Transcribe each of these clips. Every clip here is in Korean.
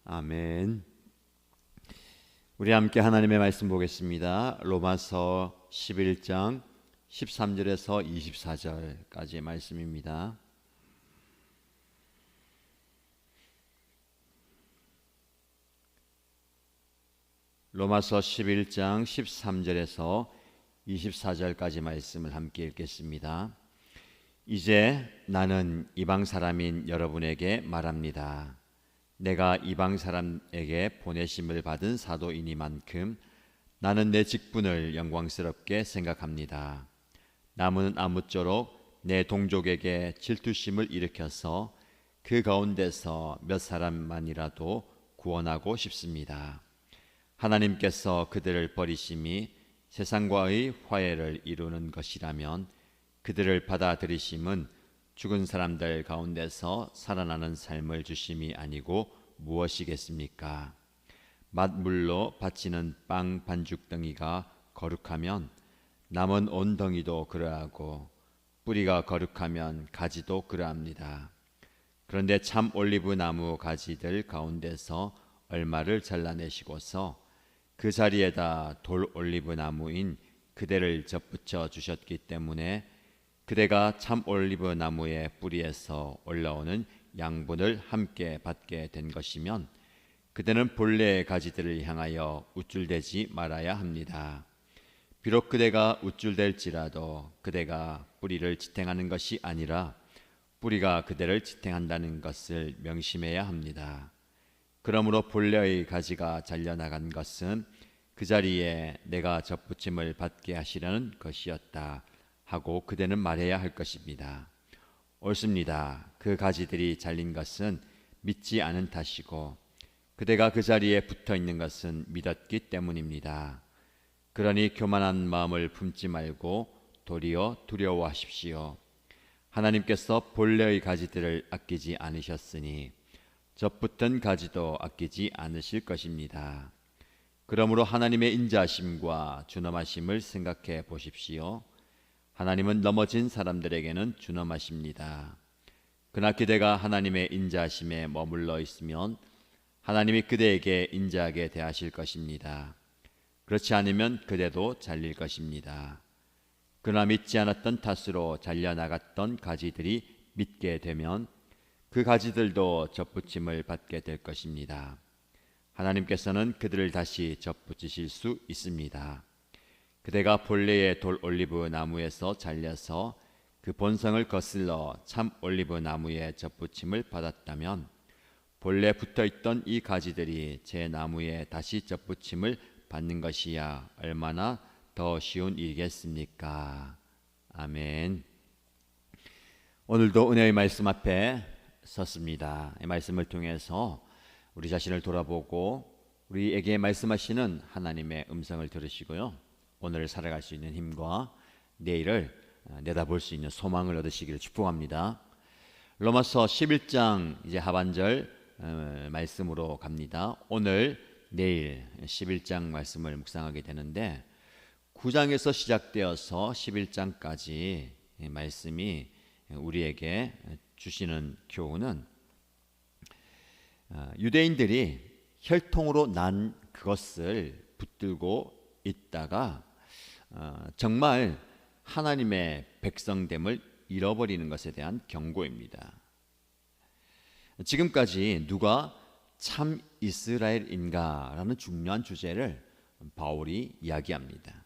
아멘. 우리 함께 하나님의 말씀 보겠습니다. 로마서 11장 13절에서 24절까지의 말씀입니다. 로마서 11장 13절에서 24절까지 말씀을 함께 읽겠습니다. 이제 나는 이방 사람인 여러분에게 말합니다. 내가 이방 사람에게 보내심을 받은 사도이니만큼 나는 내 직분을 영광스럽게 생각합니다. 남은 아무쪼록 내 동족에게 질투심을 일으켜서 그 가운데서 몇 사람만이라도 구원하고 싶습니다. 하나님께서 그들을 버리심이 세상과의 화해를 이루는 것이라면 그들을 받아들이심은 죽은 사람들 가운데서 살아나는 삶을 주심이 아니고 무엇이겠습니까? 맛물로 바치는 빵 반죽덩이가 거룩하면 남은 온 덩이도 그러하고 뿌리가 거룩하면 가지도 그러합니다. 그런데 참 올리브 나무 가지들 가운데서 얼마를 잘라내시고서 그 자리에다 돌 올리브 나무인 그대를 접붙여 주셨기 때문에 그대가 참 올리브 나무의 뿌리에서 올라오는 양분을 함께 받게 된 것이면 그대는 본래의 가지들을 향하여 우쭐대지 말아야 합니다. 비록 그대가 우쭐댈지라도 그대가 뿌리를 지탱하는 것이 아니라 뿌리가 그대를 지탱한다는 것을 명심해야 합니다. 그러므로 본래의 가지가 잘려나간 것은 그 자리에 내가 접붙임을 받게 하시려는 것이었다 하고 그대는 말해야 할 것입니다. 옳습니다. 그 가지들이 잘린 것은 믿지 않은 탓이고 그대가 그 자리에 붙어 있는 것은 믿었기 때문입니다. 그러니 교만한 마음을 품지 말고 도리어 두려워하십시오. 하나님께서 본래의 가지들을 아끼지 않으셨으니 접붙은 가지도 아끼지 않으실 것입니다. 그러므로 하나님의 인자하심과 준엄하심을 생각해 보십시오. 하나님은 넘어진 사람들에게는 준엄하십니다. 그러나 그대가 하나님의 인자하심에 머물러 있으면 하나님이 그대에게 인자하게 대하실 것입니다. 그렇지 않으면 그대도 잘릴 것입니다. 그러나 믿지 않았던 탓으로 잘려나갔던 가지들이 믿게 되면 그 가지들도 접붙임을 받게 될 것입니다. 하나님께서는 그들을 다시 접붙이실 수 있습니다. 그대가 본래의 돌 올리브 나무에서 잘려서 그 본성을 거슬러 참 올리브 나무에 접붙임을 받았다면 본래 붙어있던 이 가지들이 제 나무에 다시 접붙임을 받는 것이야 얼마나 더 쉬운 일이겠습니까? 아멘. 오늘도 은혜의 말씀 앞에 섰습니다. 이 말씀을 통해서 우리 자신을 돌아보고 우리에게 말씀하시는 하나님의 음성을 들으시고요. 오늘 살아갈 수 있는 힘과 내일을 내다볼 수 있는 소망을 얻으시기를 축복합니다. 로마서 11장 이제 하반절 말씀으로 갑니다. 오늘 내일 11장 말씀을 묵상하게 되는데 9장에서 시작되어서 11장까지 말씀이 우리에게 주시는 교훈은 유대인들이 혈통으로 난 그것을 붙들고 있다가 정말 하나님의 백성됨을 잃어버리는 것에 대한 경고입니다. 지금까지 누가 참 이스라엘인가라는 중요한 주제를 바울이 이야기합니다.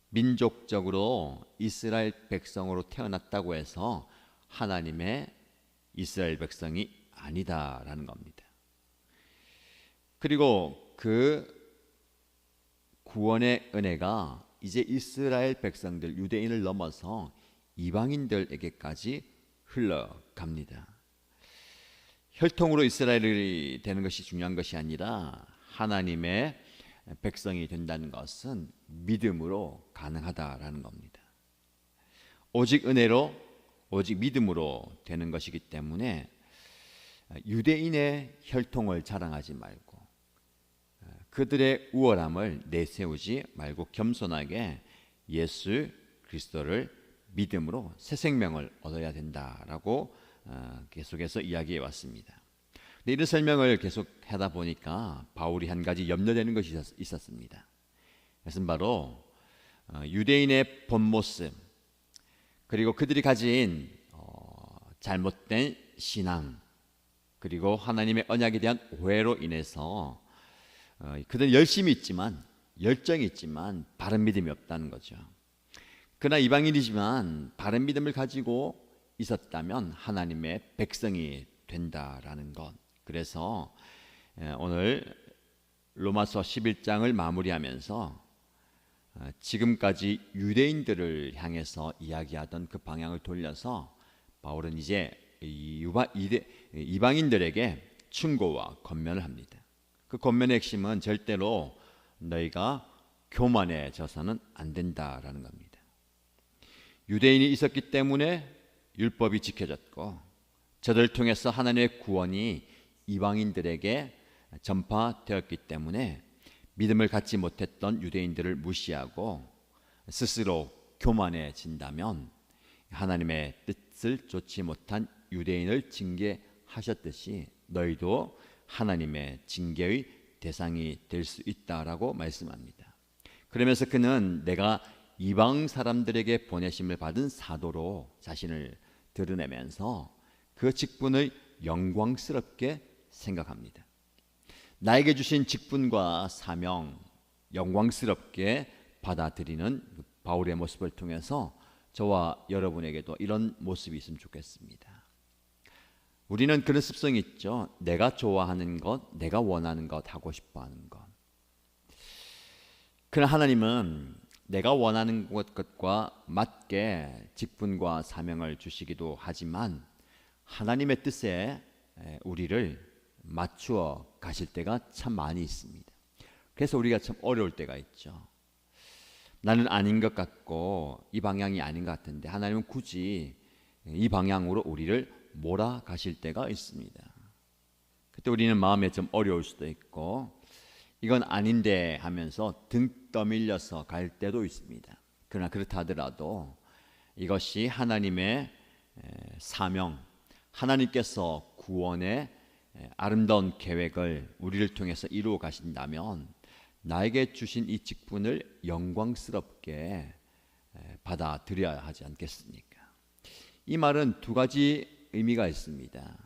민족적으로 이스라엘 백성으로 태어났다고 해서 하나님의 이스라엘 백성이 아니다라는 겁니다. 그리고 그 구원의 은혜가 이제 이스라엘 백성들 유대인을 넘어서 이방인들에게까지 흘러갑니다. 혈통으로 이스라엘이 되는 것이 중요한 것이 아니라 하나님의 백성이 된다는 것은 믿음으로 가능하다라는 겁니다. 오직 은혜로 오직 믿음으로 되는 것이기 때문에 유대인의 혈통을 자랑하지 말고 그들의 우월함을 내세우지 말고 겸손하게 예수 그리스도를 믿음으로 새 생명을 얻어야 된다라고 계속해서 이야기해 왔습니다. 이런 설명을 계속 하다 보니까 바울이 한 가지 염려되는 것이 있었습니다. 그것은 바로 유대인의 본 모습, 그리고 그들이 가진 잘못된 신앙, 그리고 하나님의 언약에 대한 오해로 인해서 그들은 열심히 있지만, 열정이 있지만 바른 믿음이 없다는 거죠. 그러나 이방인이지만 바른 믿음을 가지고 있었다면 하나님의 백성이 된다라는 것. 그래서 오늘 로마서 11장을 마무리하면서 지금까지 유대인들을 향해서 이야기하던 그 방향을 돌려서 바울은 이제 이방인들에게 충고와 권면을 합니다. 그 권면의 핵심은 절대로 너희가 교만해져서는 안 된다라는 겁니다. 유대인이 있었기 때문에 율법이 지켜졌고, 저들을 통해서 하나님의 구원이 이방인들에게 전파되었기 때문에 믿음을 갖지 못했던 유대인들을 무시하고 스스로 교만해진다면 하나님의 뜻을 좇지 못한 유대인을 징계하셨듯이 너희도 하나님의 징계의 대상이 될 수 있다라고 말씀합니다. 그러면서 그는 내가 이방 사람들에게 보내심을 받은 사도로 자신을 드러내면서 그 직분을 영광스럽게 생각합니다. 나에게 주신 직분과 사명 영광스럽게 받아들이는 바울의 모습을 통해서 저와 여러분에게도 이런 모습이 있으면 좋겠습니다. 우리는 그런 습성이 있죠. 내가 좋아하는 것, 내가 원하는 것, 하고 싶어하는 것. 그러나 하나님은 내가 원하는 것과 맞게 직분과 사명을 주시기도 하지만 하나님의 뜻에 우리를 맞추어 가실 때가 참 많이 있습니다. 그래서 우리가 참 어려울 때가 있죠. 나는 아닌 것 같고 이 방향이 아닌 것 같은데 하나님은 굳이 이 방향으로 우리를 몰아가실 때가 있습니다. 그때 우리는 마음에 좀 어려울 수도 있고 이건 아닌데 하면서 등 떠밀려서 갈 때도 있습니다. 그러나 그렇다 하더라도 이것이 하나님의 사명, 하나님께서 구원의 아름다운 계획을 우리를 통해서 이루어 가신다면 나에게 주신 이 직분을 영광스럽게 받아들여야 하지 않겠습니까? 이 말은 두 가지 의미가 있습니다.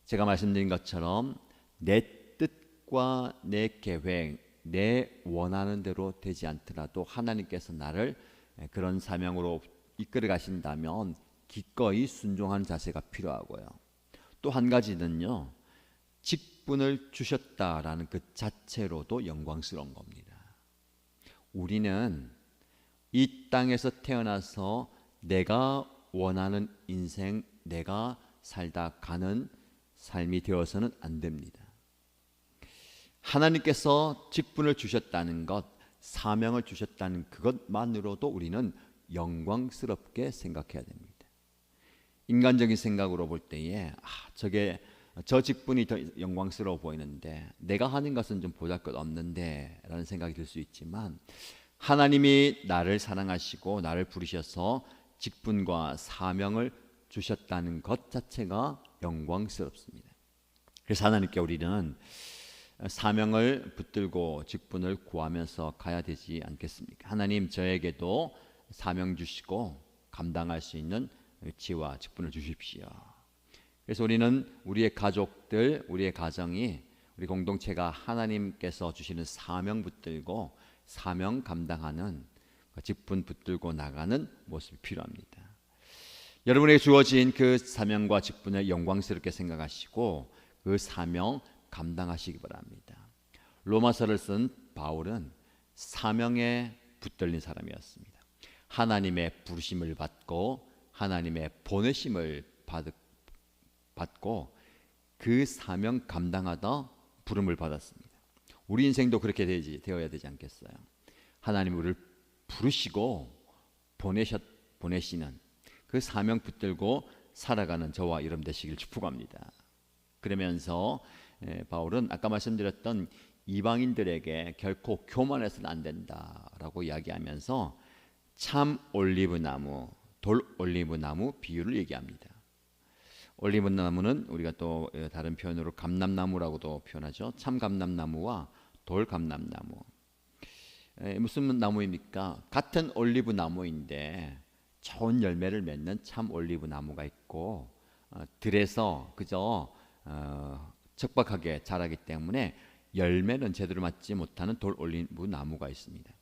제가 말씀드린 것처럼 내 뜻과 내 계획, 내 원하는 대로 되지 않더라도 하나님께서 나를 그런 사명으로 이끌어 가신다면 기꺼이 순종하는 자세가 필요하고요. 또 한 가지는요, 직분을 주셨다라는 그 자체로도 영광스러운 겁니다. 우리는 이 땅에서 태어나서 내가 원하는 인생, 내가 살다 가는 삶이 되어서는 안 됩니다. 하나님께서 직분을 주셨다는 것, 사명을 주셨다는 그것만으로도 우리는 영광스럽게 생각해야 됩니다. 인간적인 생각으로 볼 때에 저 직분이 더 영광스러워 보이는데 내가 하는 것은 좀 보잘것없는데 라는 생각이 들 수 있지만 하나님이 나를 사랑하시고 나를 부르셔서 직분과 사명을 주셨다는 것 자체가 영광스럽습니다. 그래서 하나님께 우리는 사명을 붙들고 직분을 구하면서 가야 되지 않겠습니까? 하나님, 저에게도 사명 주시고 감당할 수 있는 지와 직분을 주십시오. 그래서 우리는 우리의 가족들, 우리의 가정이, 우리 공동체가 하나님께서 주시는 사명 붙들고 사명 감당하는 직분 붙들고 나가는 모습이 필요합니다. 여러분에게 주어진 그 사명과 직분을 영광스럽게 생각하시고 그 사명 감당하시기 바랍니다. 로마서를 쓴 바울은 사명에 붙들린 사람이었습니다. 하나님의 부르심을 받고 하나님의 보내심을 받고 그 사명 감당하다 부름을 받았습니다. 우리 인생도 그렇게 되어야 되지 않겠어요? 하나님 우리를 부르시고 보내시는 그 사명 붙들고 살아가는 저와 여러분 되시길 축복합니다. 그러면서 바울은 아까 말씀드렸던 이방인들에게 결코 교만해서는 안 된다라고 이야기하면서 참 올리브나무, 돌 올리브나무 비유를 얘기합니다. 올리브 나무는 우리가 또 다른 표현으로 감람나무라고도 표현하죠. 참 감람나무와 돌 감람나무. 무슨 나무입니까? 같은 올리브 나무인데 좋은 열매를 맺는 참 올리브 나무가 있고 들에서 그저 척박하게 자라기 때문에 열매는 제대로 맞지 못하는 돌 올리브 나무가 있습니다.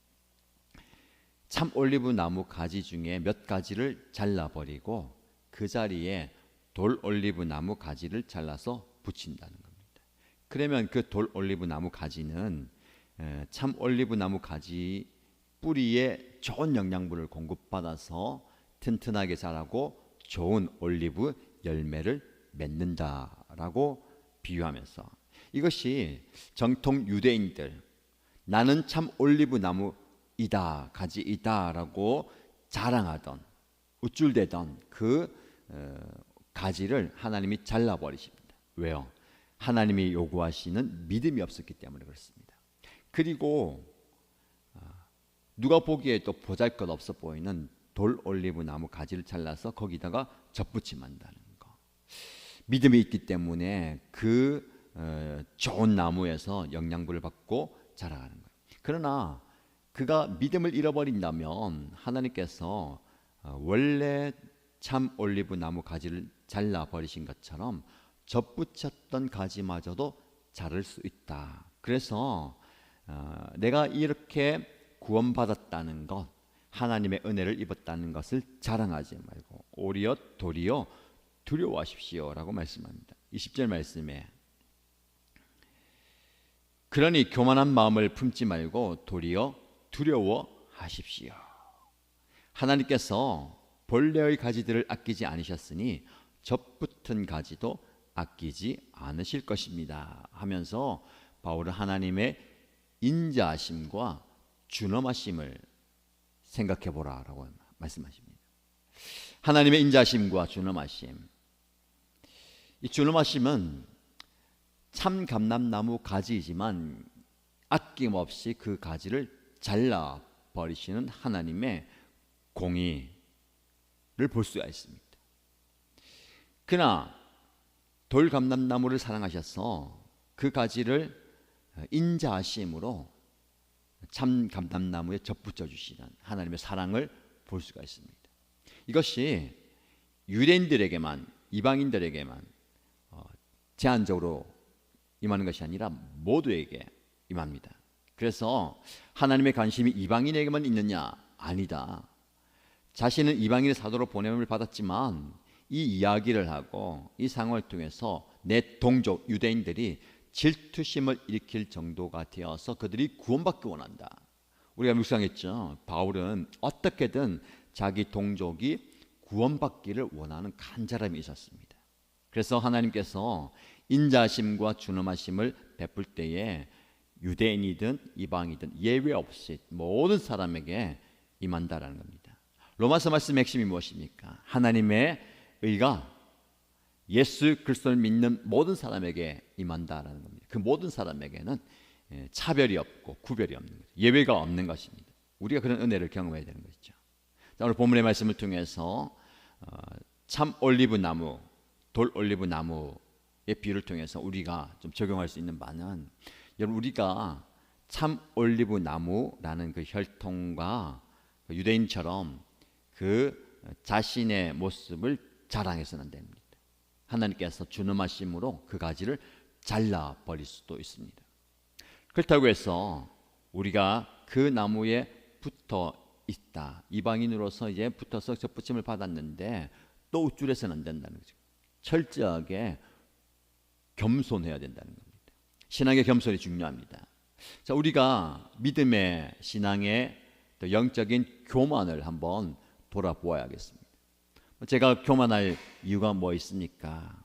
참 올리브 나무 가지 중에 몇 가지를 잘라버리고 그 자리에 돌 올리브 나무 가지를 잘라서 붙인다는 겁니다. 그러면 그 돌 올리브 나무 가지는 참 올리브 나무 가지 뿌리에 좋은 영양분을 공급받아서 튼튼하게 자라고 좋은 올리브 열매를 맺는다라고 비유하면서, 이것이 정통 유대인들 나는 참 올리브 나무이다 가지이다라고 자랑하던 우쭐대던 그 가지를 하나님이 잘라버리십니다. 왜요? 하나님이 요구하시는 믿음이 없었기 때문에 그렇습니다. 그리고 누가 보기에 또 보잘것없어 보이는 돌 올리브 나무 가지를 잘라서 거기다가 접붙임한다는 거. 믿음이 있기 때문에 그 좋은 나무에서 영양분을 받고 자라가는 거예요. 그러나 그가 믿음을 잃어버린다면 하나님께서 원래 참 올리브 나무 가지를 잘라버리신 것처럼 접붙였던 가지마저도 자랄 수 있다. 그래서 내가 이렇게 구원받았다는 것, 하나님의 은혜를 입었다는 것을 자랑하지 말고 오히려 도리어 두려워하십시오라고 말씀합니다. 20절 말씀에 그러니 교만한 마음을 품지 말고 도리어 두려워하십시오. 하나님께서 본래의 가지들을 아끼지 않으셨으니 접붙은 가지도 아끼지 않으실 것입니다 하면서 바울은 하나님의 인자하심과 준엄하심을 생각해 보라라고 말씀하십니다. 하나님의 인자하심과 준엄하심. 이 준엄하심은 참 감람나무 가지이지만 아낌없이 그 가지를 잘라 버리시는 하나님의 공의를 볼 수가 있습니다. 그러나 돌 감람나무를 사랑하셔서 그 가지를 인자하심으로 참 감람나무에 접붙여 주시는 하나님의 사랑을 볼 수가 있습니다. 이것이 유대인들에게만, 이방인들에게만 제한적으로 임하는 것이 아니라 모두에게 임합니다. 그래서 하나님의 관심이 이방인에게만 있느냐? 아니다. 자신은 이방인의 사도로 보냄을 받았지만 이 이야기를 하고 이 상황을 통해서 내 동족 유대인들이 질투심을 일으킬 정도가 되어서 그들이 구원받기 원한다. 우리가 묵상했죠. 바울은 어떻게든 자기 동족이 구원받기를 원하는 간절함이 있었습니다. 그래서 하나님께서 인자심과 준엄하심을 베풀 때에 유대인이든 이방이든 예외 없이 모든 사람에게 임한다라는 겁니다. 로마서 말씀의 핵심이 무엇입니까? 하나님의 의가 예수 그리스도를 믿는 모든 사람에게 임한다라는 겁니다. 그 모든 사람에게는 차별이 없고 구별이 없는 거죠. 예외가 없는 것입니다. 우리가 그런 은혜를 경험해야 되는 것이죠. 자, 오늘 본문의 말씀을 통해서 참 올리브 나무, 돌 올리브 나무의 비유를 통해서 우리가 좀 적용할 수 있는 바는, 여러분 우리가 참 올리브 나무라는 그 혈통과 유대인처럼 그 자신의 모습을 자랑해서는 안 됩니다. 하나님께서 준엄하심으로 그 가지를 잘라 버릴 수도 있습니다. 그렇다고 해서 우리가 그 나무에 붙어 있다, 이방인으로서 이제 붙어서 접붙임을 받았는데 또 우쭐해서는 안 된다는 거죠. 철저하게 겸손해야 된다는 겁니다. 신앙의 겸손이 중요합니다. 자, 우리가 믿음의 신앙의 또 영적인 교만을 한번 돌아보아야겠습니다. 제가 교만할 이유가 뭐 있습니까?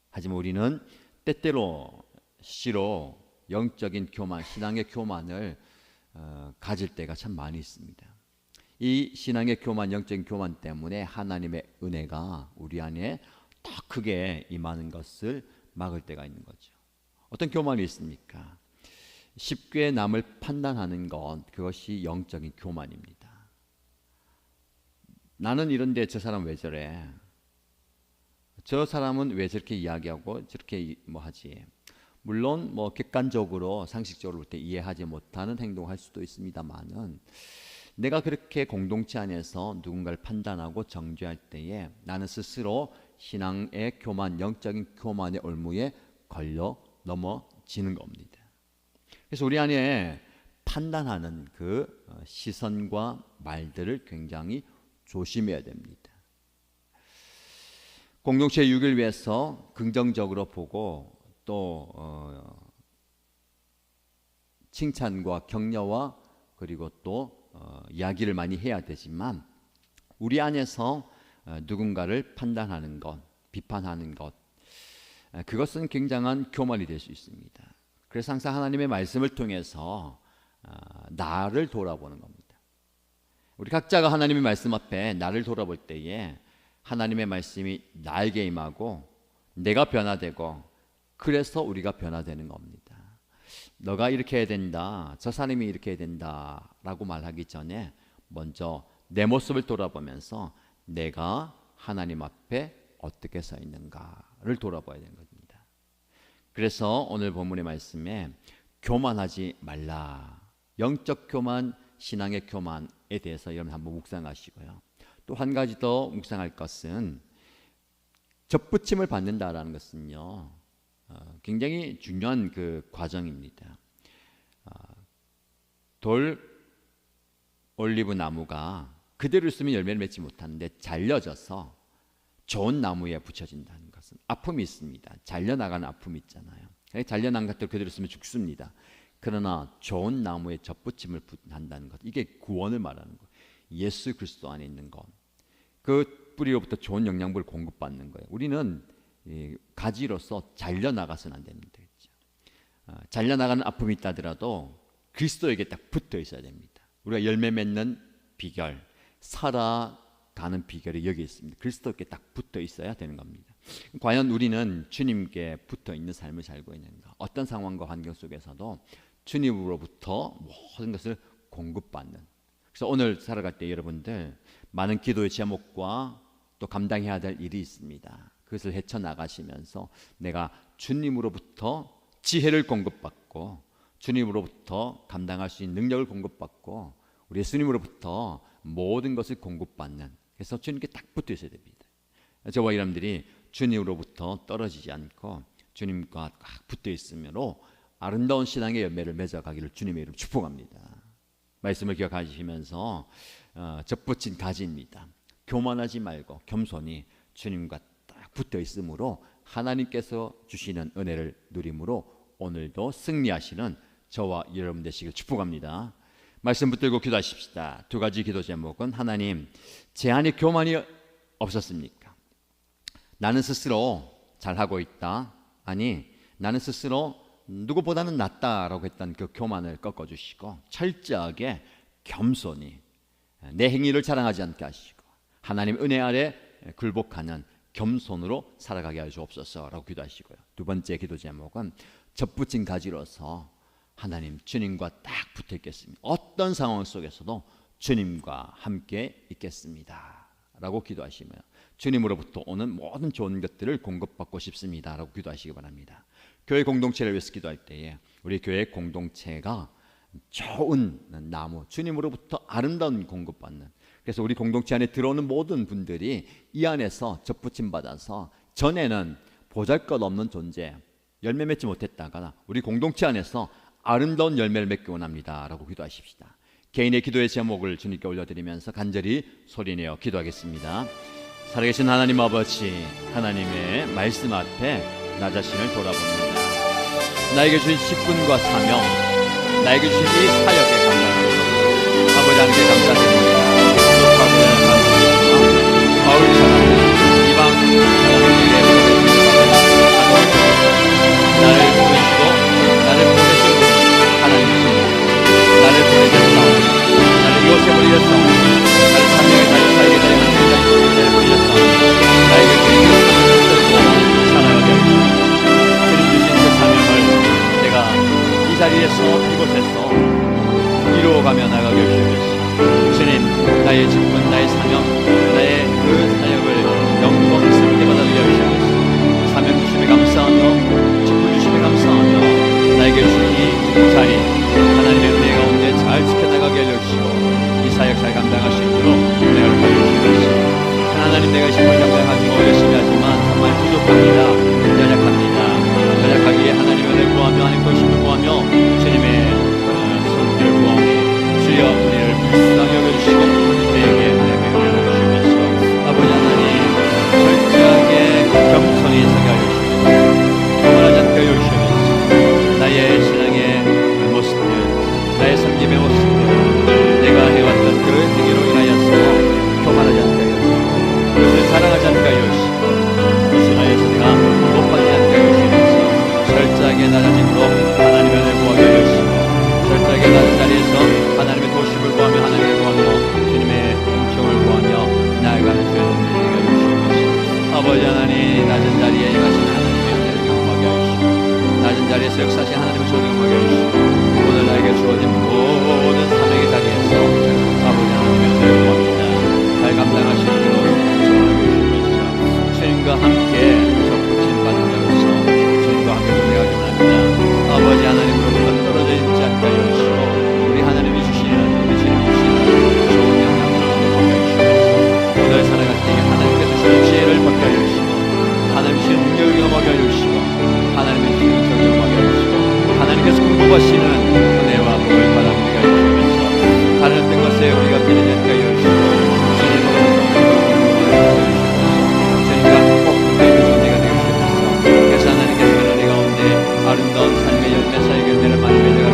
하지만 우리는 때때로 시로 영적인 교만, 신앙의 교만을 가질 때가 참 많이 있습니다. 이 신앙의 교만, 영적인 교만 때문에 하나님의 은혜가 우리 안에 더 크게 임하는 것을 막을 때가 있는 거죠. 어떤 교만이 있습니까? 쉽게 남을 판단하는 것, 그것이 영적인 교만입니다. 나는 이런데 저 사람 왜 저래? 저 사람은 왜 저렇게 이야기하고 저렇게 뭐 하지? 물론 뭐 객관적으로 상식적으로 볼 때 이해하지 못하는 행동을 할 수도 있습니다만은, 내가 그렇게 공동체 안에서 누군가를 판단하고 정죄할 때에 나는 스스로 신앙의 교만, 영적인 교만의 올무에 걸려 넘어지는 겁니다. 그래서 우리 안에 판단하는 그 시선과 말들을 굉장히 조심해야 됩니다. 공동체의 유익을 위해서 긍정적으로 보고 또 칭찬과 격려와 그리고 또 이야기를 많이 해야 되지만, 우리 안에서 누군가를 판단하는 것, 비판하는 것, 그것은 굉장한 교만이 될 수 있습니다. 그래서 항상 하나님의 말씀을 통해서 나를 돌아보는 겁니다. 우리 각자가 하나님의 말씀 앞에 나를 돌아볼 때에 하나님의 말씀이 나에게 임하고 내가 변화되고, 그래서 우리가 변화되는 겁니다. 너가 이렇게 해야 된다, 저 사람이 이렇게 해야 된다 라고 말하기 전에 먼저 내 모습을 돌아보면서 내가 하나님 앞에 어떻게 서 있는가를 돌아봐야 되는 겁니다. 그래서 오늘 본문의 말씀에 교만하지 말라, 영적 교만, 신앙의 교만에 대해서 여러분 한번 묵상하시고요. 또 한 가지 더 묵상할 것은, 접붙임을 받는다라는 것은요 굉장히 중요한 그 과정입니다. 돌 올리브 나무가 그대로 있으면 열매를 맺지 못하는데 잘려져서 좋은 나무에 붙여진다는 것은 아픔이 있습니다. 잘려나가는 아픔이 있잖아요. 잘려난 것들 그대로 있으면 죽습니다. 그러나 좋은 나무에 접붙임을 한다는 것, 이게 구원을 말하는 것, 예수 그리스도 안에 있는 것, 그 뿌리로부터 좋은 영양분을 공급받는 거예요. 우리는 가지로서 잘려나가서는 안 됩니다. 잘려나가는 아픔이 있다 하더라도 그리스도에게 딱 붙어 있어야 됩니다. 우리가 열매 맺는 비결, 살아가는 비결이 여기 있습니다. 그리스도께 딱 붙어 있어야 되는 겁니다. 과연 우리는 주님께 붙어 있는 삶을 살고 있는가? 어떤 상황과 환경 속에서도 주님으로부터 모든 것을 공급받는. 그래서 오늘 살아갈 때 여러분들 많은 기도의 제목과 또 감당해야 될 일이 있습니다. 그것을 헤쳐나가시면서 내가 주님으로부터 지혜를 공급받고, 주님으로부터 감당할 수 있는 능력을 공급받고, 우리 예수님으로부터 모든 것을 공급받는, 그래서 주님께 딱 붙어 있어야 됩니다. 저와 여러분들이 주님으로부터 떨어지지 않고 주님과 딱 붙어 있으므로 아름다운 신앙의 열매를 맺어가기를 주님의 이름 축복합니다. 말씀을 기억하시면서 접붙인 가지입니다. 교만하지 말고 겸손히 주님과 딱 붙어 있으므로 하나님께서 주시는 은혜를 누림으로 오늘도 승리하시는 저와 여러분 되시길 축복합니다. 말씀 붙들고 기도하십시다. 두 가지 기도 제목은, 하나님, 제 안에 교만이 없었습니까? 나는 스스로 잘하고 있다, 아니 나는 스스로 누구보다는 낫다라고 했던 그 교만을 꺾어주시고 철저하게 겸손히 내 행위를 자랑하지 않게 하시고 하나님 은혜 아래 굴복하는 겸손으로 살아가게 하여 주옵소서라고 기도하시고요. 두 번째 기도 제목은, 접붙인 가지로서 하나님 주님과 딱 붙어 있겠습니다. 어떤 상황 속에서도 주님과 함께 있겠습니다 라고 기도하시며, 주님으로부터 오는 모든 좋은 것들을 공급받고 싶습니다 라고 기도하시기 바랍니다. 교회 공동체를 위해서 기도할 때에 우리 교회 공동체가 좋은 나무, 주님으로부터 아름다운 공급받는, 그래서 우리 공동체 안에 들어오는 모든 분들이 이 안에서 접붙임 받아서 전에는 보잘것없는 존재, 열매 맺지 못했다가 우리 공동체 안에서 아름다운 열매를 맺기 원합니다 라고 기도하십시다. 개인의 기도의 제목을 주님께 올려드리면서 간절히 소리내어 기도하겠습니다. 살아계신 하나님 아버지, 하나님의 말씀 앞에 나 자신을 돌아봅니다. 나에게 주신 직분과 사명, 나에게 주신 이 사역에 감사합니다. 아버지 하나님께 감사드립니다. 바울처럼 이방 사람들에게 나를 보내시고 나를 보내신 하나님이십니다. 나를 보내셨사, 나를 이곳에 보내셨사, 나를 사명에 달려 사역에 달려 나를 보내셨사, 나에게 주신 그 살아가게 하시옵소서. 주님 주신 그 사명을 내가 이 자리에서 이곳에서 이루어가며 나가게 하시옵소서. 주님, 나의 직분, 나의 사명, 나의 그 사역을 영광스럽게 받아들여 주시옵소서. 하나님의 모습대로 내가 해왔던 그 행위로 인하여서 교만하지 않게 하시고 그것을 자랑하지 않게 하시고 그것을 하여서 내가 높아지지 않게 하시면서 철저하게 낮아짐으로 하나님의 은혜를 구하게 하시고 철저하게 낮은 자리에서 하나님의 도심을 구하며 하나님을 구하며 주님의 은총을 구하며 나아가는 주의 종들이 되게 하시옵소서. 아버지 하나님, 낮은 자리에 임하신 하나님의 은혜를 경험하게 하시고 낮은 자리에서 역사하신 하나님을 존경하게 하시고 오늘 나에게 주어진 모든 사명의 자리에서 아버지 하나님의 은혜를 구합니다. 잘 감당하시는 대로 정하게 주시면서 주님과 함께 접붙임 받은 자로서 주님과 함께 동행하기 원합니다. 아버지 하나님으로부터 떨어져 있지 않게 하시고 우리 하나님이 주시는 우리 주님이 주시는 좋은 영향력을 받게 하시면서 오늘 살아갈 때 하나님께서 주시는 지혜를 받게 하시고 하나님 주시는 능력을 경험하게 하시고 하나님의 주시는 정을 경험하게 하시고 하나님께서 공급하시는 은혜와 복을 바라보게 하시면서 가는 뜬 것에 우리가 깨지지 않게 하시고 주님과 꼭 붙어있는 존재가 되게 하시옵소서. 그래서 하나님께서 우리 가운데 아름다운 삶의 열매 사역의 은혜를 많이 맺어가